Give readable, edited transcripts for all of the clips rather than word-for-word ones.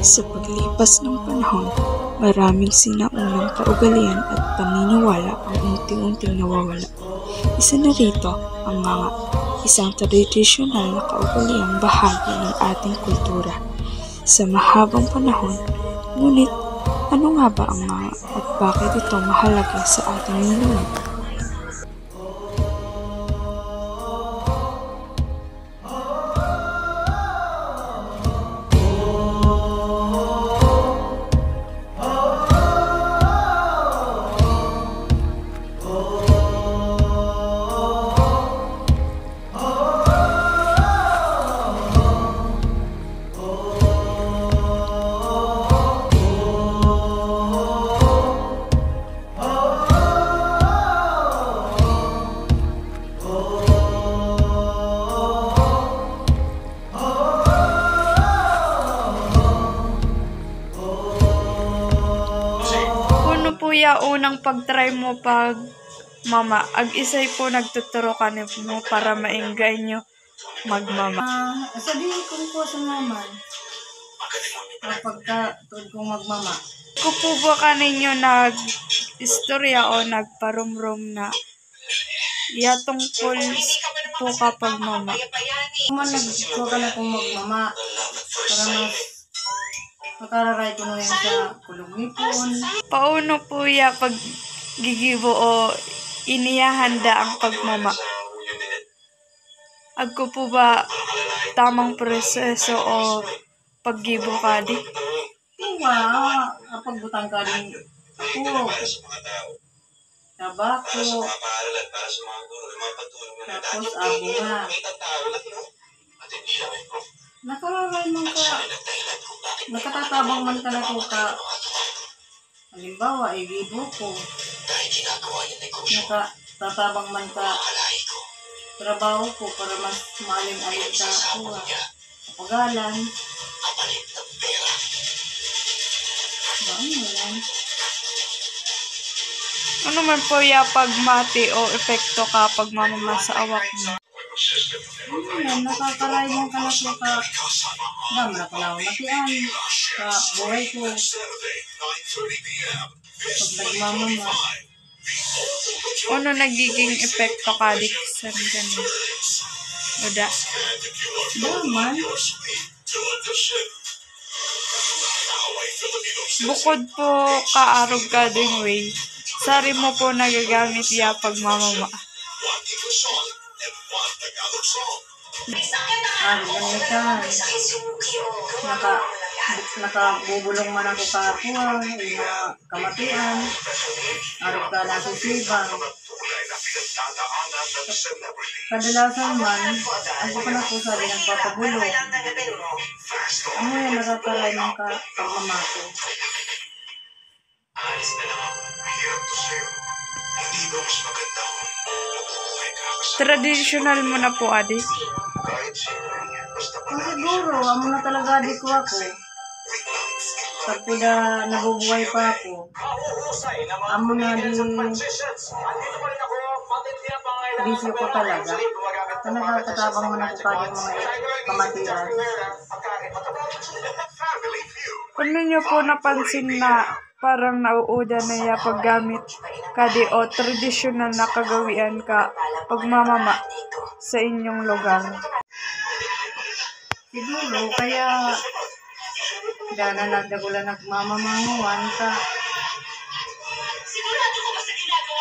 Sa paglipas ng panahon, maraming sinaunang kaugalian at paniniwala ang unti-unting nawawala. Isa na rito ang nganga, isang tradisyonal na kaugaliang bahagi ng ating kultura. Sa mahabang panahon, ngunit ano nga ba ang nganga at bakit ito mahalaga sa ating linuwan? Kuya, unang pag-try mo pag mama, ag-isay po nagtuturo ka mo para maingay nyo magmama. Sabihin ko po sa mama, kapag tuod kong magmama. Kung po ba ka ninyo nag-istorya o nagparumrum na tungkol po kapag mama? Kung nagkuha ka na kong magmama, para mas makararay ko na yan sa kulog nipon. Pauno po pag gigibo o iniyahanda ang pagmama? Agko po ba tamang proseso o paggibo ka di? Kapag butang ka rin ako, tabako, tapos abo nga. Nakararay man ka, nakatatabang man ka na ko ka. Halimbawa, gibo ko. Nakatatabang man ka trabaho ko para mas maling-aling ka ako. Kapagalan. Yan. Ano man po pagmati o epekto ka pag mamama sa awak mo? Nakakaray mo ka na ko ka. Dam na ko na matian. Ka buhay ko. Pag nagmamama. Ano nagiging epekto ka di sa ganun? Oda? Daman. Bukod po kaarog ka ding way, sari mo po nagagamit pag mamama. Gamitan. Nakabubulong man ako kapuan, kamatian, arog ka na susibang. Kadalasan man, ako pa na po sabi nagpapabulong. Ano yan, nakakaray ng pagmamako. Traditional mo na po, adi? Siguro, amo na talaga di ko ako. Kapag nabubuhay pa ako, amo na bisyo ko talaga. Nakakatabang mo na ko pa yung mga kamatiran. Ano nyo po napansin na parang nauuda na paggamit kadi o tradisyonal na kagawian ka pagmamama sa inyong lugar? Siguro, kaya dana nagdagula nagmamamanguan ka.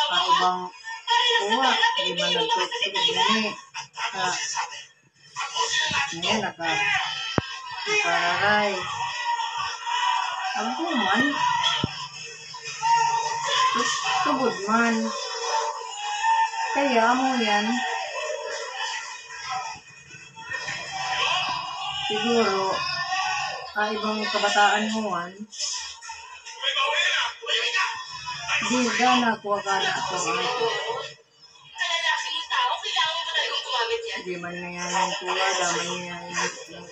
Kaibang kuha, di man nagtutulog gani. Ngayon, nakararay. Ang kuman, tubod man. Kaya mo yan, siguro, kaibang kabataan mo man, di na kuha ka na ako. Di man na yan ang kuha, daman niya yung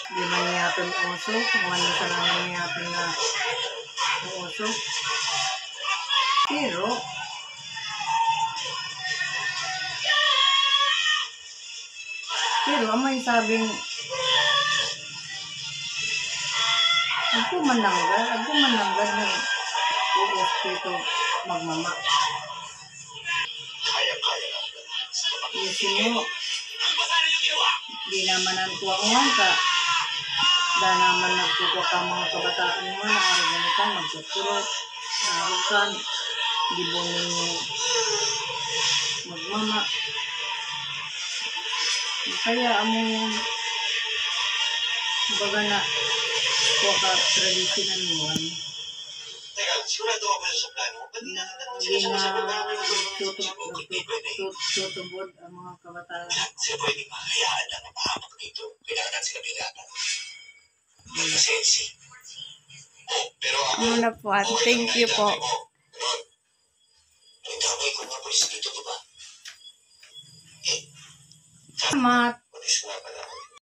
di man niya itong uso, kung ano sa naman niya itong na uso. Pero, amoy sabing ako mananggal ng uos dito magmama. Isin mo, di naman ang tuwanguhan ka. Da naman nagtuto ka mga kabataan mo na araganitan, magtuturot, narukan, di mo ninyo magmama. Kaya among baga na kuha ka traditional mo. Tutubod ang mga kabataan. Muna po at thank you po.